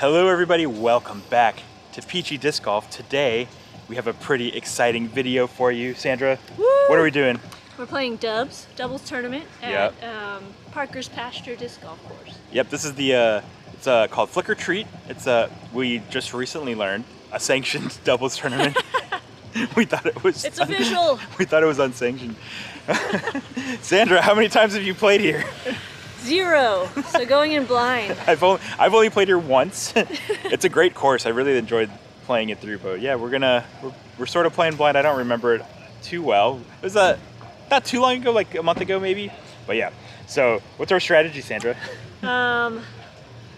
Hello everybody, welcome back to Peachy Disc Golf. Today we have a pretty exciting video for you. Sandra, Woo! What are we doing? We're playing doubles tournament at Parker's Pasture Disc Golf Course. Yep, this is it's called Flicker Treat. We just recently learned a sanctioned doubles tournament. We thought it was... It's official! We thought it was unsanctioned. Sandra, how many times have you played here? 0, so going in blind. I've only played here once. It's a great course. I really enjoyed playing it through, but yeah, we're sort of playing blind. I don't remember it too well. It was not too long ago, like a month ago maybe. But yeah. So what's our strategy, Sandra?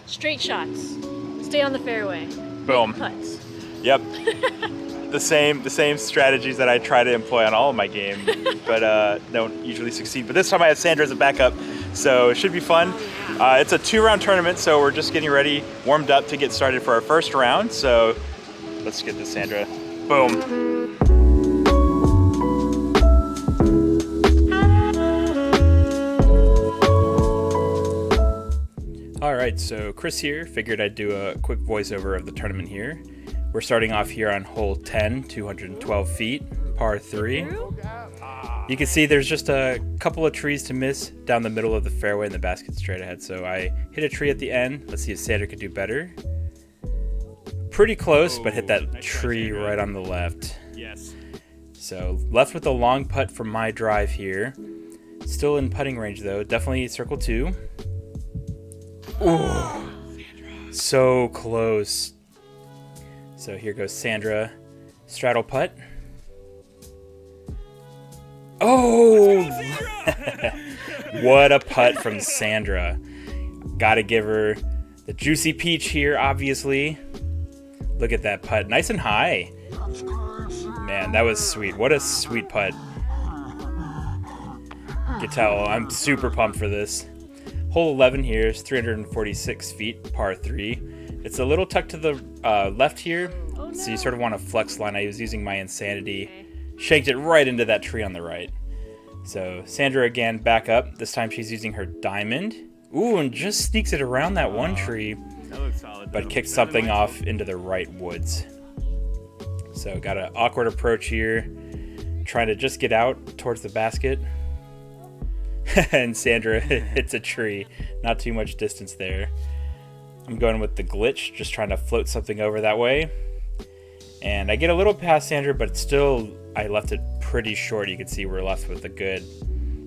Straight shots. Stay on the fairway. Boom. Make putts. Yep. The same strategies that I try to employ on all of my games, but don't usually succeed. But this time I have Sandra as a backup, so it should be fun. It's a 2-round tournament, so we're just getting ready, warmed up to get started for our first round. So let's get this, Sandra. Boom. All right, so Chris here. Figured I'd do a quick voiceover of the tournament here. We're starting off here on hole 10, 212 feet, par 3. You can see there's just a couple of trees to miss down the middle of the fairway and the basket straight ahead. So I hit a tree at the end. Let's see if Sandra could do better. Pretty close, but hit that tree right on the left. Yes. So left with a long putt from my drive here. Still in putting range though. Definitely circle 2. Ooh, so close. So here goes Sandra, straddle putt. Oh, what a putt from Sandra. Gotta give her the juicy peach here, obviously. Look at that putt, nice and high. Man, that was sweet. What a sweet putt. You can tell I'm super pumped for this. Hole 11 here is 346 feet, par 3. It's a little tucked to the left here, so you sort of want a flex line. I was using my insanity, shanked it right into that tree on the right. So Sandra again back up. This time she's using her diamond. Ooh, and just sneaks it around that one tree, but kicks something off into the right woods. So got an awkward approach here, trying to just get out towards the basket. And Sandra hits a tree. Not too much distance there. I'm going with the glitch, just trying to float something over that way. And I get a little past Sandra, but still I left it pretty short. You can see we're left with a good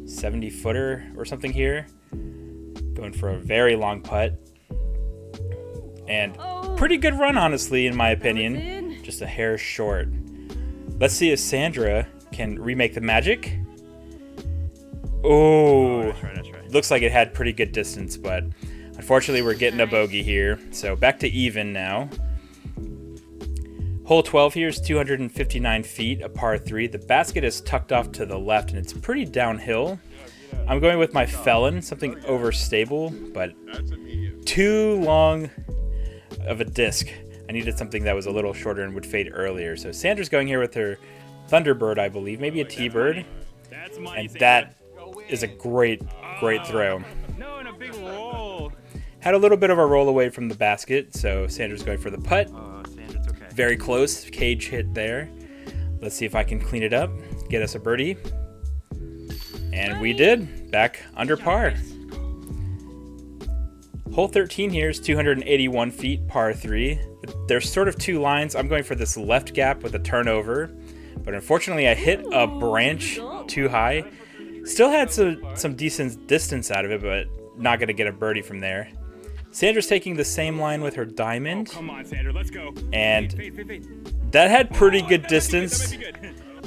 70-footer or something here. Going for a very long putt. And pretty good run, honestly, in my opinion. Just a hair short. Let's see if Sandra can remake the magic. Oh, looks like it had pretty good distance, but unfortunately we're getting a bogey here. So back to even now. Hole 12 here is 259 feet, a par 3. The basket is tucked off to the left and it's pretty downhill. I'm going with my felon, something overstable, but too long of a disc. I needed something that was a little shorter and would fade earlier. So Sandra's going here with her Thunderbird, I believe, maybe a T-Bird. And that is a great throw. No, and a big roll. Had a little bit of a roll away from the basket, so Sandra's going for the putt. Sandra's okay. Very close, cage hit there. Let's see if I can clean it up, get us a birdie. And we did, back under par. Hole 13 here is 281 feet, par 3. There's sort of 2 lines. I'm going for this left gap with a turnover, but unfortunately I hit a branch too high. Still had some decent distance out of it, but not going to get a birdie from there. Sandra's taking the same line with her diamond. Come on, Sandra, let's go. And that had pretty good distance,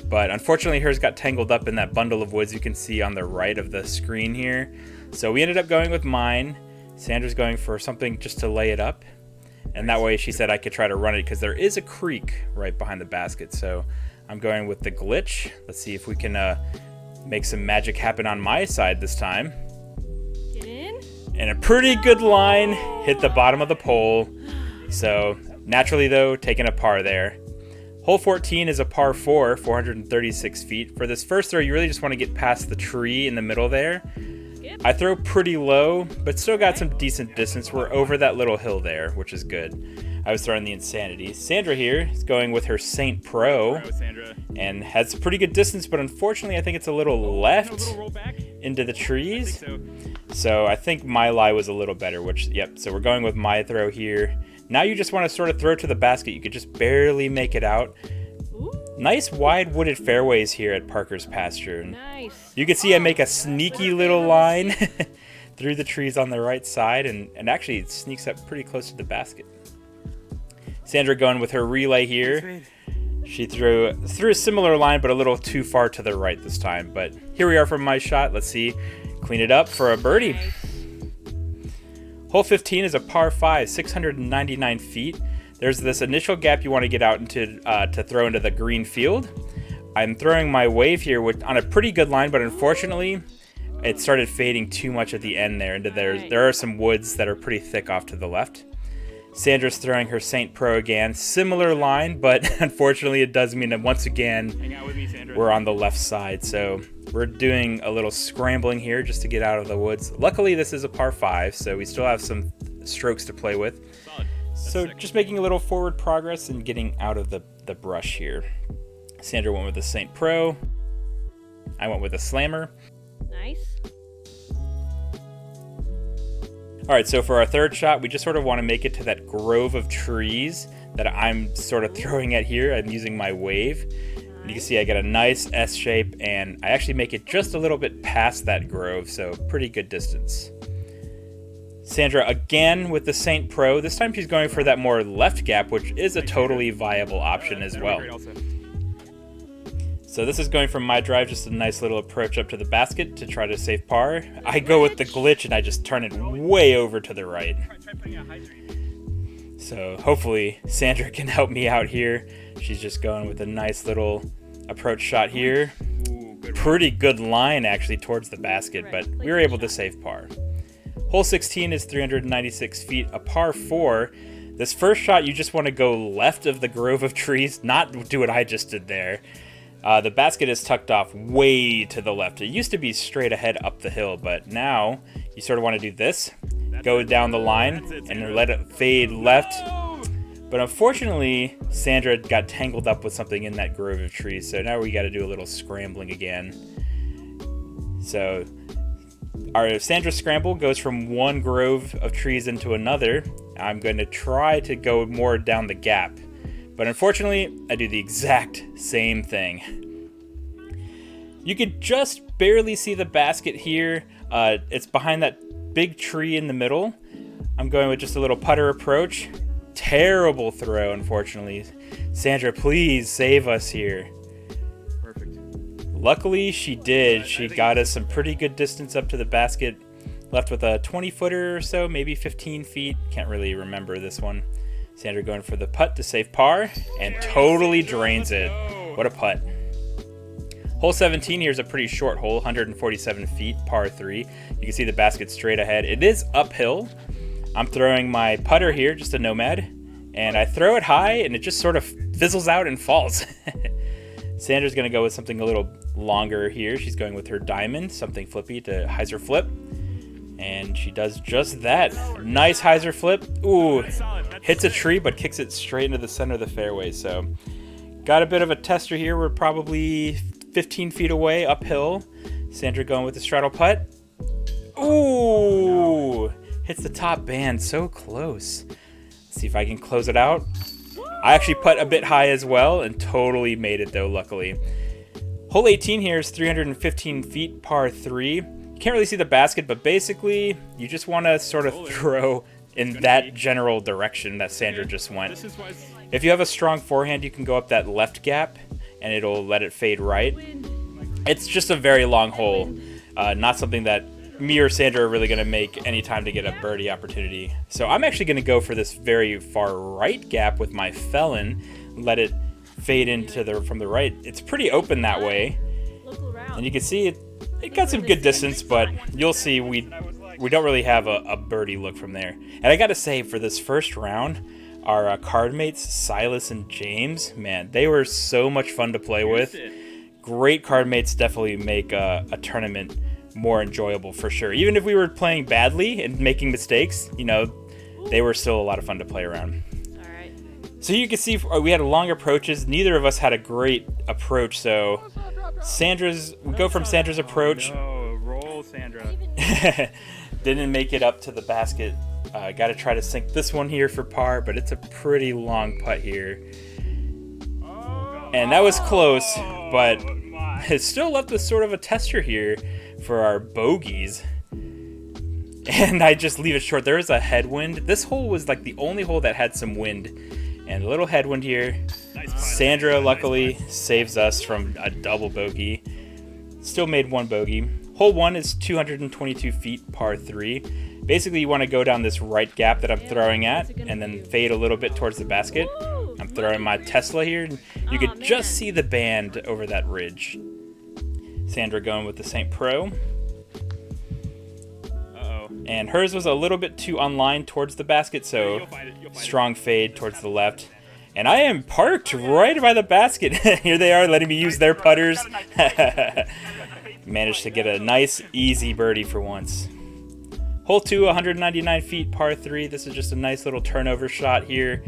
but unfortunately hers got tangled up in that bundle of woods you can see on the right of the screen here. So we ended up going with mine. Sandra's going for something just to lay it up. And that way she said I could try to run it because there is a creek right behind the basket. So I'm going with the glitch. Let's see if we can make some magic happen on my side this time. Get in. And a pretty good line hit the bottom of the pole. So naturally though, taking a par there. Hole 14 is a par 4, 436 feet. For this first throw, you really just want to get past the tree in the middle there. Yep. I throw pretty low, but still got some decent distance. We're over that little hill there, which is good. I was throwing the Insanity. Sandra here is going with her Saint Pro Sandra. and has pretty good distance, but unfortunately I think it's a little left A little roll back. into the trees. So So I think my lie was a little better, which, yep, so we're going with my throw here. Now you just want to sort of throw to the basket. You could just barely make it out. Ooh, Nice wide wooded fairways here at Parker's Pasture. And nice. you can see I make a sneaky little line through the trees on the right side, and actually it sneaks up pretty close to the basket. Sandra going with her relay here. She threw a similar line, but a little too far to the right this time. But here we are from my shot. Let's see. Clean it up for a birdie. Nice. Hole 15 is a par 5, 699 feet. There's this initial gap you want to get out into to throw into the green field. I'm throwing my wave here on a pretty good line, but unfortunately, it started fading too much at the end there. There are some woods that are pretty thick off to the left. Sandra's throwing her Saint Pro again. Similar line, but unfortunately it does mean that once again, hang out with me, Sandra. we're on the left side. So we're doing a little scrambling here just to get out of the woods. Luckily, this is a par 5, so we still have some strokes to play with. Solid. So sick. just making a little forward progress and getting out of the brush here. Sandra went with the Saint Pro. I went with a Slammer. Nice. All right, so for our third shot, we just sort of want to make it to that grove of trees that I'm sort of throwing at here. I'm using my wave. And you can see I get a nice S shape, and I actually make it just a little bit past that grove, so pretty good distance. Sandra again with the Saint Pro. This time she's going for that more left gap, which is a totally viable option as well. Great also. So this is going from my drive, just a nice little approach up to the basket to try to save par. I go with the glitch and I just turn it way over to the right. Try putting a hydrant. So hopefully Sandra can help me out here. She's just going with a nice little approach shot here. Ooh, good one. Pretty good line actually towards the basket, but we were able to save par. Hole 16 is 396 feet, a par 4. This first shot, you just want to go left of the grove of trees, not do what I just did there. The basket is tucked off way to the left. It used to be straight ahead up the hill, but now you sort of want to do this. Go down the line and let it fade left. But unfortunately, Sandra got tangled up with something in that grove of trees, so now we got to do a little scrambling again. So our Sandra scramble goes from one grove of trees into another. I'm going to try to go more down the gap, but unfortunately, I do the exact same thing. You could just barely see the basket here. It's behind that big tree in the middle. I'm going with just a little putter approach. Terrible throw, unfortunately. Sandra, please save us here. Perfect. Luckily, she did. She got us some pretty good distance up to the basket. Left with a 20-footer or so, maybe 15 feet. Can't really remember this one. Sandra going for the putt to save par, and totally drains it. What a putt. Hole 17 here is a pretty short hole, 147 feet, par 3. You can see the basket straight ahead. It is uphill. I'm throwing my putter here, just a Nomad, and I throw it high, and it just sort of fizzles out and falls. Sandra's going to go with something a little longer here. She's going with her diamond, something flippy to hyzer flip. And she does just that. Nice hyzer flip. Ooh, hits a tree but kicks it straight into the center of the fairway. So got a bit of a tester here. We're probably 15 feet away uphill. Sandra going with the straddle putt. Ooh, hits the top band. So close. Let's see if I can close it out. I actually putt a bit high as well and totally made it though, luckily. Hole 18 here is 315 feet, par 3. Can't really see the basket, but basically you just want to sort of throw in that general direction that Sandra just went. If you have a strong forehand, you can go up that left gap and it'll let it fade right. It's just a very long hole, not something that me or Sandra are really going to make any time to get a birdie opportunity. So I'm actually going to go for this very far right gap with my Felon, let it fade into from the right. It's pretty open that way, and you can see it got some good distance, but you'll see we don't really have a birdie look from there. And I gotta say, for this first round, our card mates, Silas and James, man, they were so much fun to play with. Great card mates, definitely make a tournament more enjoyable for sure. Even if we were playing badly and making mistakes, you know, they were still a lot of fun to play around. All right. So you can see we had long approaches. Neither of us had a great approach, so we go from Sandra's approach. No, roll, Sandra. Didn't make it up to the basket. Got to try to sink this one here for par, but it's a pretty long putt here. And that was close, but it still left us sort of a tester here for our bogeys. And I just leave it short. There is a headwind. This hole was like the only hole that had some wind. And a little headwind here. Sandra luckily saves us from a double bogey. Still made one bogey. Hole 1 is 222 feet, par 3. Basically, you want to go down this right gap that I'm throwing at and then fade a little bit towards the basket. I'm throwing my Tesla here, and you could just see the band over that ridge. Sandra going with the St. Pro. And hers was a little bit too online towards the basket, so strong fade towards the left. And I am parked right by the basket. Here they are letting me use their putters. Managed to get a nice, easy birdie for once. Hole 2, 199 feet, par 3. This is just a nice little turnover shot here.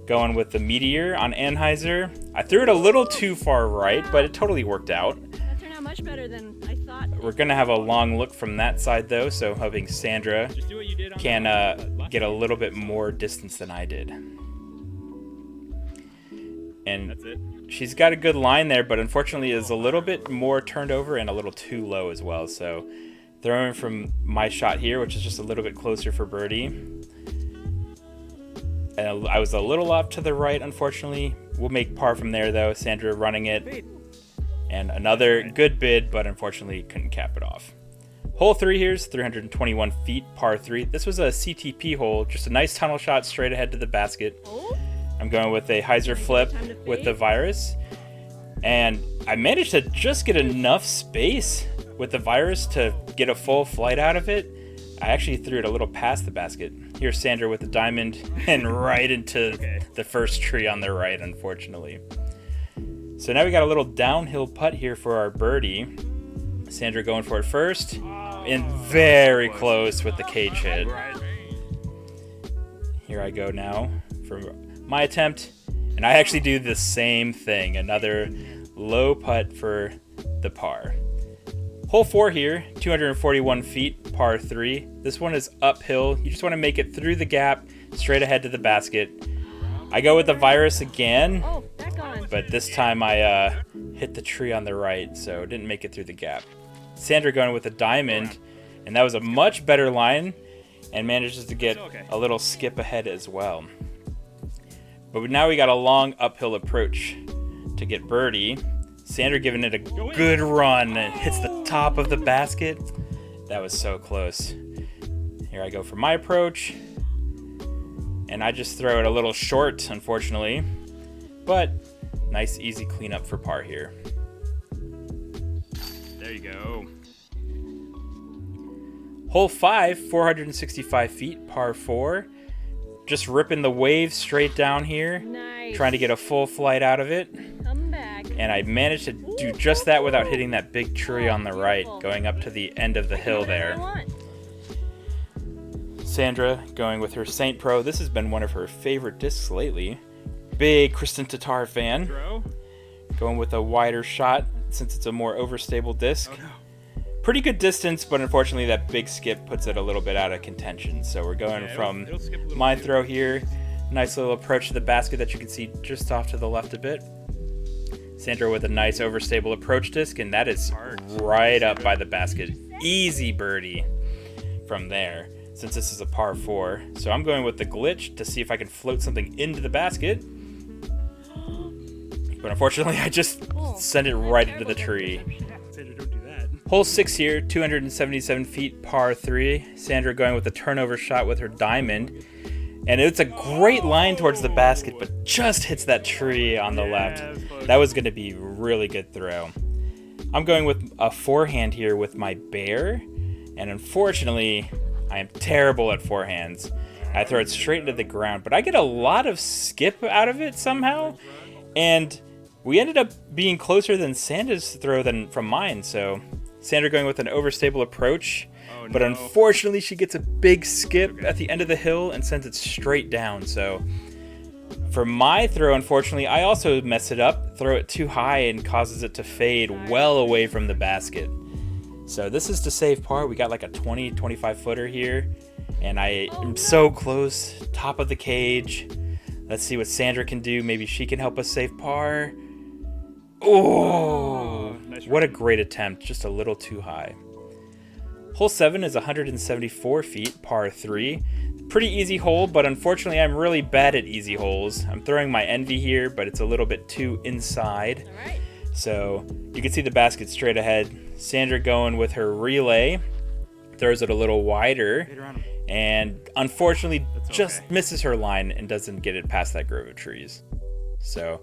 Going with the Meteor on Anheuser. I threw it a little too far right, but it totally worked out. That turned out much better than I thought. We're going to have a long look from that side, though, so hoping Sandra can get a little bit more distance than I did. And she's got a good line there, but unfortunately is a little bit more turned over and a little too low as well. So throwing from my shot here, which is just a little bit closer for birdie. And I was a little off to the right, unfortunately. We'll make par from there, though. Sandra running it. And another good bid, but unfortunately couldn't cap it off. Hole 3 here is 321 feet, par 3. This was a CTP hole, just a nice tunnel shot straight ahead to the basket. I'm going with a hyzer flip with the Virus. And I managed to just get enough space with the Virus to get a full flight out of it. I actually threw it a little past the basket. Here's Sandra with the diamond and right into the first tree on the right, unfortunately. So now we got a little downhill putt here for our birdie. Sandra going for it first. And very close with the cage hit. Here I go now for my attempt. And I actually do the same thing. Another low putt for the par. Hole 4 here, 241 feet, par 3. This one is uphill. You just want to make it through the gap, straight ahead to the basket. I go with the Virus again, but this time I hit the tree on the right, so didn't make it through the gap. Sandra going with a diamond, and that was a much better line, and manages to get a little skip ahead as well. But now we got a long uphill approach to get birdie. Sandra giving it a good run. It hits the top of the basket. That was so close. Here I go for my approach. And I just throw it a little short, unfortunately. But nice, easy cleanup for par here. There you go. Hole 5, 465 feet, par 4. Just ripping the waves straight down here. Nice. Trying to get a full flight out of it. Come back. And I managed to do just that without hitting that big tree on the right, going up to the end of the hill there. Sandra going with her St. Pro. This has been one of her favorite discs lately. Big Kristen Tatar fan. Going with a wider shot since it's a more overstable disc. Pretty good distance, but unfortunately that big skip puts it a little bit out of contention. So we're going from my throw here. Nice little approach to the basket that you can see just off to the left a bit. Sandra with a nice overstable approach disc, and that is right up by the basket. Easy birdie from there, since this is a par 4. So I'm going with the glitch to see if I can float something into the basket. But unfortunately, I just sent it right into the tree. Sandra, don't do that. Hole 6 here, 277 feet, par 3. Sandra going with a turnover shot with her diamond. And it's a great line towards the basket, but just hits that tree on the left. That was going to be a really good throw. I'm going with a forehand here with my bear. And unfortunately, I am terrible at forehands. I throw it straight into the ground, but I get a lot of skip out of it somehow. And we ended up being closer than Sandra's throw than from mine, so Sandra going with an overstable approach. Oh, But no. unfortunately, she gets a big skip at the end of the hill and sends it straight down. So for my throw, unfortunately, I also mess it up, throw it too high, and causes it to fade well away from the basket. So this is to save par. We got like a 20-25 footer here, and I am so close, top of the cage. Let's see what Sandra can do. Maybe she can help us save par. Oh, nice what a run. great attempt, just a little too high. Hole 7 is 174 feet, par 3. Pretty easy hole, but unfortunately I'm really bad at easy holes. I'm throwing my Envy here, but it's a little bit too inside. All right. So you can see the basket straight ahead. Sandra going with her relay, throws it a little wider, Hit around him. and unfortunately That's just okay. misses her line and doesn't get it past that grove of trees. So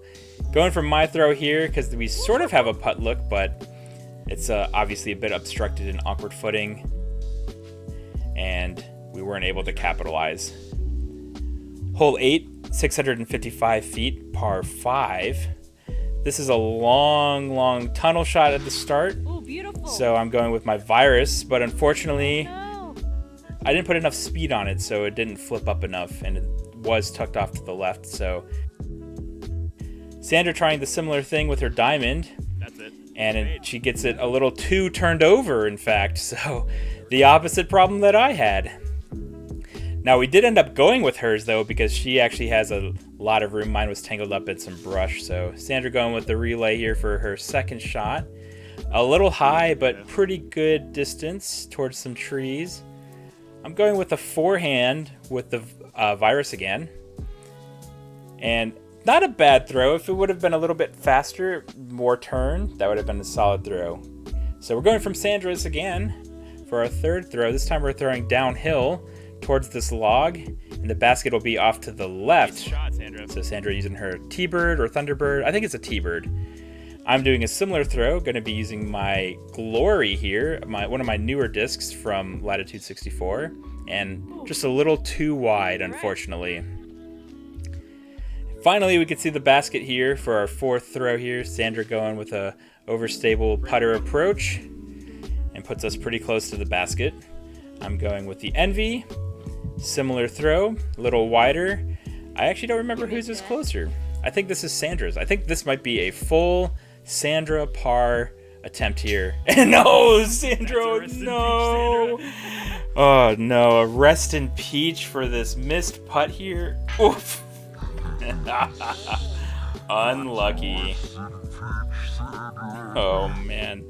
going for my throw here, because we sort of have a putt look, but it's obviously a bit obstructed in awkward footing, and we weren't able to capitalize. Hole 8, 655 feet, par 5. This is a long tunnel shot at the start, Oh, beautiful. so I'm going with my Virus, but unfortunately No. I didn't put enough speed on it, so it didn't flip up enough, and it was tucked off to the left. So Sandra trying the similar thing with her diamond, That's it. and she gets it a little too turned over, in fact, so the opposite problem that I had. Now we did end up going with hers though, because she actually has a lot of room. Mine was tangled up in some brush, so Sandra going with the relay here for her second shot. A little high, but pretty good distance towards some trees. I'm going with the forehand with the Virus again, and not a bad throw. If it would have been a little bit faster, more turn, that would have been a solid throw. So we're going from Sandra's again for our third throw. This time we're throwing downhill towards this log, and the basket will be off to the left. Nice shot, Sandra. So Sandra using her T-Bird or Thunderbird. I think it's a T-Bird. I'm doing a similar throw, going to be using my Glory here, one of my newer discs from Latitude 64, and just a little too wide, unfortunately. Finally, we can see the basket here for our fourth throw here. Sandra going with a overstable putter approach and puts us pretty close to the basket. I'm going with the Envy. Similar throw, a little wider. I actually don't remember whose is closer. I think this is Sandra's. I think this might be a full Sandra par attempt here. No, Sandra, That's a rest in no. peach, Oh no, a rest in peach for this missed putt here. Oof. Unlucky. Oh man.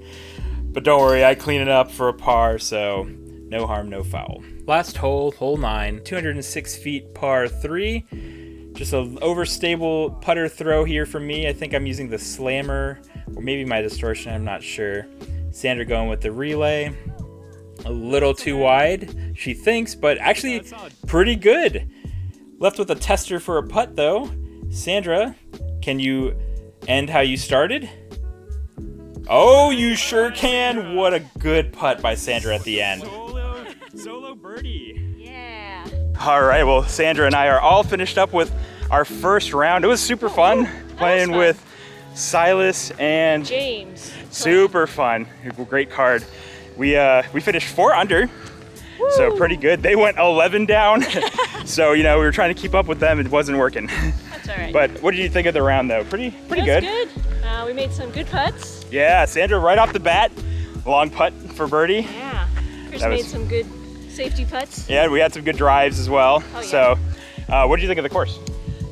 But don't worry, I clean it up for a par, so no harm, no foul. Last hole, hole 9, 206 feet, par 3. Just an overstable putter throw here for me. I think I'm using the Slammer, or maybe my Distortion, I'm not sure. Sandra going with the relay. A little too wide, she thinks, but actually That's solid. pretty good. Left with a tester for a putt, though. Sandra, can you end how you started? Oh, you sure can. What a good putt by Sandra at the end. Solo birdie. Yeah. All right, well, Sandra and I are all finished up with our first round. It was super fun playing fun. with Silas and James. super fun. Great card. We finished 4 under, so pretty good. They went 11 down, so we were trying to keep up with them. It wasn't working. That's all right. But what did you think of the round, though? Pretty It was good. good. We made some good putts. Yeah, Sandra right off the bat, long putt for birdie. Yeah. Chris That was- made some good safety putts. Yeah, we had some good drives as well. Oh, yeah. So, what did you think of the course?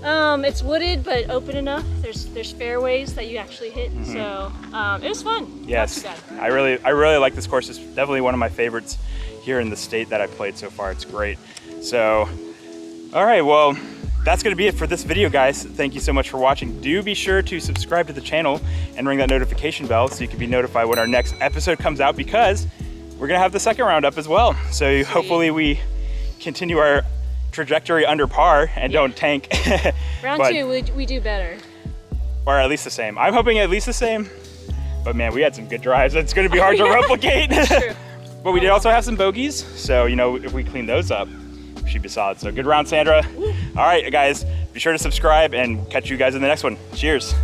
It's wooded but open enough. There's fairways that you actually hit, so it was fun. Mm-hmm. Yes, Not too bad. I really like this course. It's definitely one of my favorites here in the state that I played so far. It's great. So, all right, well, that's gonna be it for this video, guys. Thank you so much for watching. Do be sure to subscribe to the channel and ring that notification bell so you can be notified when our next episode comes out, because we're gonna have the second round up as well. So hopefully we continue our trajectory under par and don't tank. Round But- 2, we do better. or at least the same. I'm hoping at least the same. But man, we had some good drives. It's gonna be hard to replicate. True. But we did also have some bogeys. So, if we clean those up, we should be solid. So good round, Sandra. All right, guys, be sure to subscribe and catch you guys in the next one. Cheers.